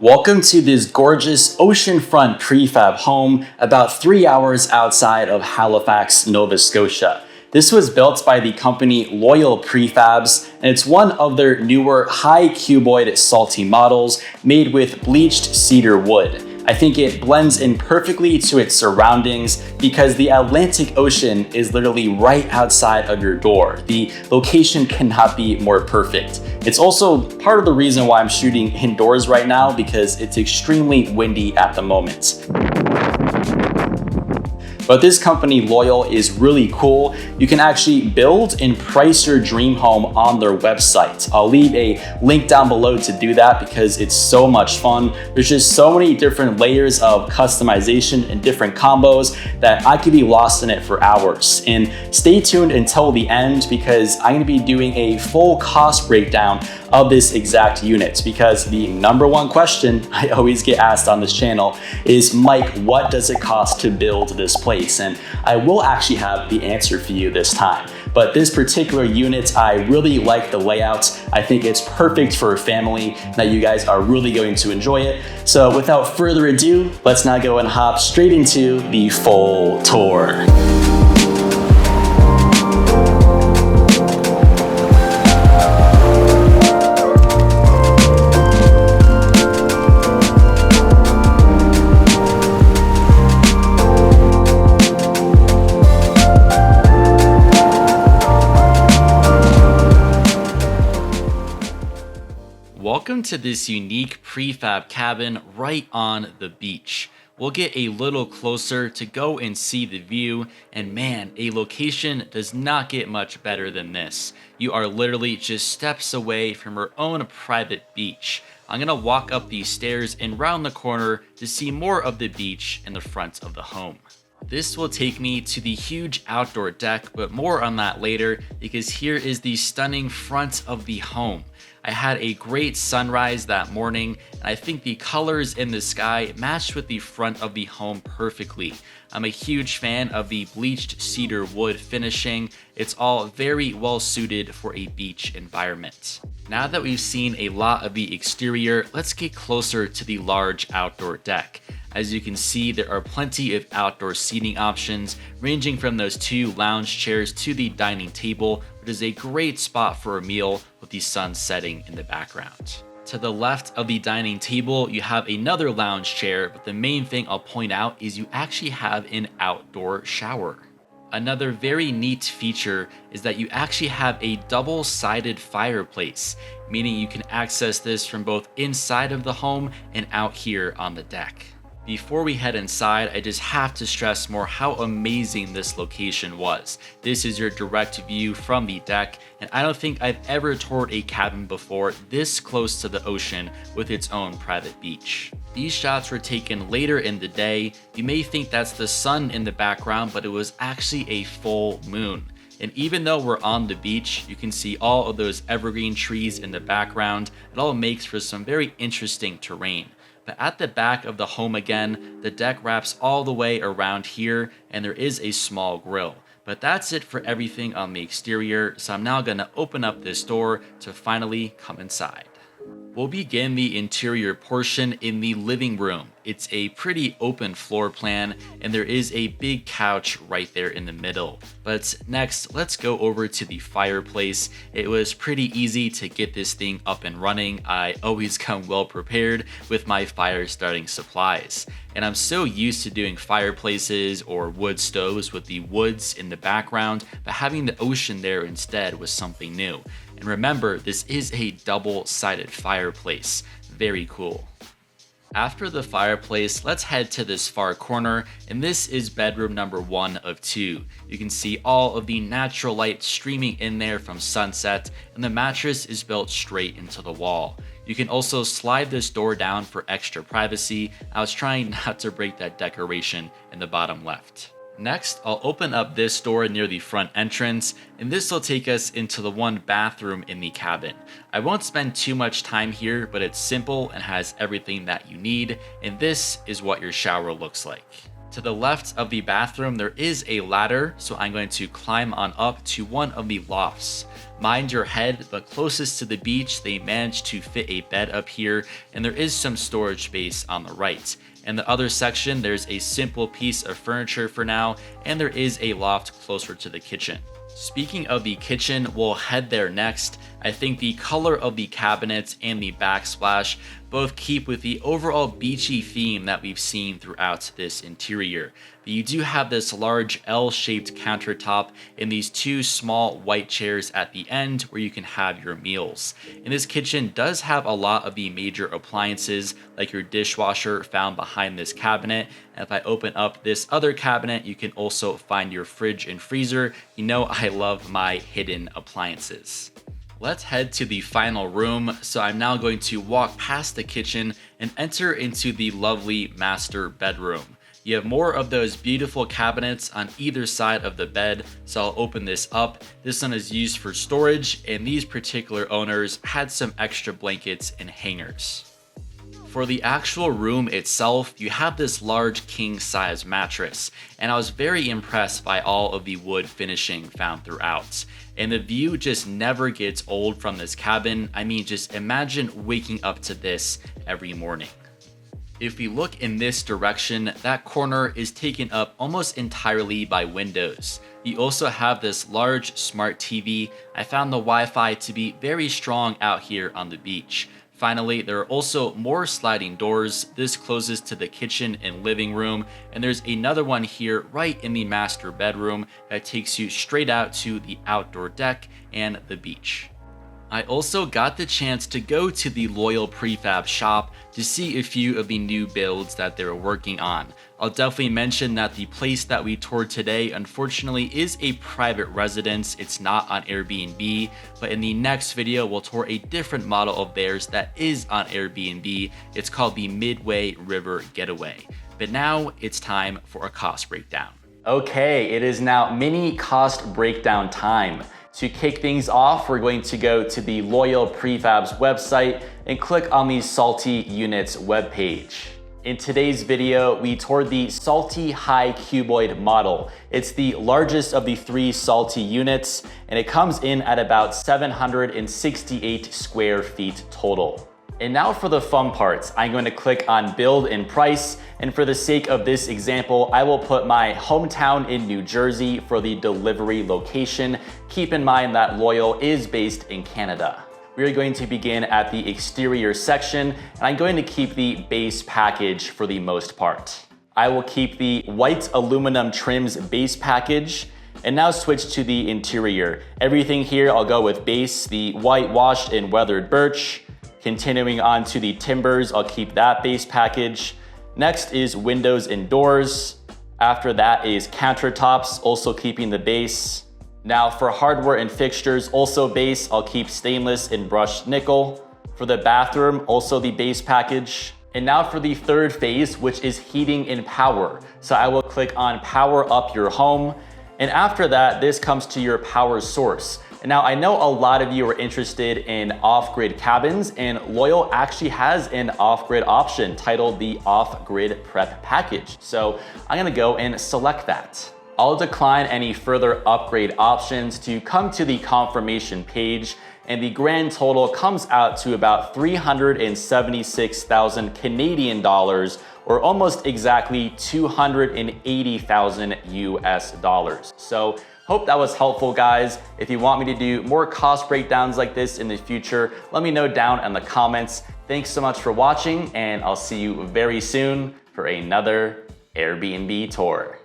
Welcome to this gorgeous oceanfront prefab home about 3 hours outside of Halifax, Nova Scotia. This was built by the company Loyal Prefabs, and it's one of their newer high cuboid salty models made with bleached cedar wood. I think it blends in perfectly to its surroundings because the Atlantic Ocean is literally right outside of your door. The location cannot be more perfect. It's also part of the reason why I'm shooting indoors right now because it's extremely windy at the moment. But this company, Loyal, is really cool. You can actually build and price your dream home on their website. I'll leave a link down below to do that because it's so much fun. There's just so many different layers of customization and different combos that I could be lost in it for hours. And stay tuned until the end because I'm gonna be doing a full cost breakdown of this exact unit because the number one question I always get asked on this channel is, Mike, what does it cost to build this place? And I will actually have the answer for you this time. But this particular unit, I really like the layout. I think it's perfect for a family that you guys are really going to enjoy it. So without further ado, let's now go and hop straight into the full tour. Welcome to this unique prefab cabin right on the beach. We'll get a little closer to go and see the view, and man, a location does not get much better than this. You are literally just steps away from your own private beach. I'm gonna walk up these stairs and round the corner to see more of the beach in the front of the home. This will take me to the huge outdoor deck, but more on that later because here is the stunning front of the home. I had a great sunrise that morning, and I think the colors in the sky matched with the front of the home perfectly. I'm a huge fan of the bleached cedar wood finishing. It's all very well suited for a beach environment. Now that we've seen a lot of the exterior, let's get closer to the large outdoor deck. As you can see, there are plenty of outdoor seating options, ranging from those 2 lounge chairs to the dining table, which is a great spot for a meal with the sun setting in the background. To the left of the dining table, you have another lounge chair, but the main thing I'll point out is you actually have an outdoor shower. Another very neat feature is that you actually have a double-sided fireplace, meaning you can access this from both inside of the home and out here on the deck. Before we head inside, I just have to stress more how amazing this location was. This is your direct view from the deck, and I don't think I've ever toured a cabin before this close to the ocean with its own private beach. These shots were taken later in the day. You may think that's the sun in the background, but it was actually a full moon. And even though we're on the beach, you can see all of those evergreen trees in the background. It all makes for some very interesting terrain. But at the back of the home again, the deck wraps all the way around here, and there is a small grill. But that's it for everything on the exterior, so I'm now gonna open up this door to finally come inside. We'll begin the interior portion in the living room. It's a pretty open floor plan, and there is a big couch right there in the middle. But next, let's go over to the fireplace. It was pretty easy to get this thing up and running. I always come well prepared with my fire starting supplies. And I'm so used to doing fireplaces or wood stoves with the woods in the background, but having the ocean there instead was something new. And remember, this is a double-sided fireplace. Very cool. After the fireplace, let's head to this far corner, and this is bedroom number 1 of 2. You can see all of the natural light streaming in there from sunset, and the mattress is built straight into the wall. You can also slide this door down for extra privacy. I was trying not to break that decoration in the bottom left. Next, I'll open up this door near the front entrance, and this will take us into the one bathroom in the cabin. I won't spend too much time here, but it's simple and has everything that you need, and this is what your shower looks like. To the left of the bathroom, there is a ladder, so I'm going to climb on up to one of the lofts. Mind your head, but closest to the beach, they managed to fit a bed up here, and there is some storage space on the right. In the other section, there's a simple piece of furniture for now, and there is a loft closer to the kitchen. Speaking of the kitchen, we'll head there next. I think the color of the cabinets and the backsplash both keep with the overall beachy theme that we've seen throughout this interior. But you do have this large L-shaped countertop and these two small white chairs at the end where you can have your meals. And this kitchen does have a lot of the major appliances like your dishwasher found behind this cabinet. And if I open up this other cabinet, you can also find your fridge and freezer. You know I love my hidden appliances. Let's head to the final room. So I'm now going to walk past the kitchen and enter into the lovely master bedroom. You have more of those beautiful cabinets on either side of the bed, so I'll open this up. This one is used for storage, and these particular owners had some extra blankets and hangers. For the actual room itself, you have this large king-size mattress, and I was very impressed by all of the wood finishing found throughout. And the view just never gets old from this cabin. I mean, just imagine waking up to this every morning. If we look in this direction, that corner is taken up almost entirely by windows. You also have this large smart TV. I found the Wi-Fi to be very strong out here on the beach. Finally, there are also more sliding doors. This closes to the kitchen and living room, and there's another one here right in the master bedroom that takes you straight out to the outdoor deck and the beach. I also got the chance to go to the Loyal Prefab shop to see a few of the new builds that they're working on. I'll definitely mention that the place that we toured today unfortunately is a private residence. It's not on Airbnb, but in the next video we'll tour a different model of theirs that is on Airbnb. It's called the Midway River Getaway. But now it's time for a cost breakdown. Okay, it is now mini cost breakdown time. To kick things off, we're going to go to the Loyal Prefab's website and click on the Salty Units webpage. In today's video, we toured the Salty High Cuboid model. It's the largest of the three Salty units, and it comes in at about 768 square feet total. And now for the fun parts, I'm going to click on build and price. And for the sake of this example, I will put my hometown in New Jersey for the delivery location. Keep in mind that Loyal is based in Canada. We're going to begin at the exterior section, and I'm going to keep the base package for the most part. I will keep the white aluminum trims base package. And now switch to the interior. Everything here I'll go with base, the whitewashed and weathered birch. Continuing on to the timbers, I'll keep that base package. Next is windows and doors. After that is countertops, also keeping the base. Now for hardware and fixtures, also base, I'll keep stainless and brushed nickel. For the bathroom, also the base package. And now for the third phase, which is heating and power. So I will click on power up your home. And after that, this comes to your power source. And now I know a lot of you are interested in off-grid cabins, and Loyal actually has an off-grid option titled the Off-Grid Prep Package. So I'm gonna go and select that. I'll decline any further upgrade options to come to the confirmation page, and the grand total comes out to about 376,000 Canadian dollars, or almost exactly 280,000 US dollars. So hope that was helpful, guys. If you want me to do more cost breakdowns like this in the future, let me know down in the comments. Thanks so much for watching, and I'll see you very soon for another Airbnb tour.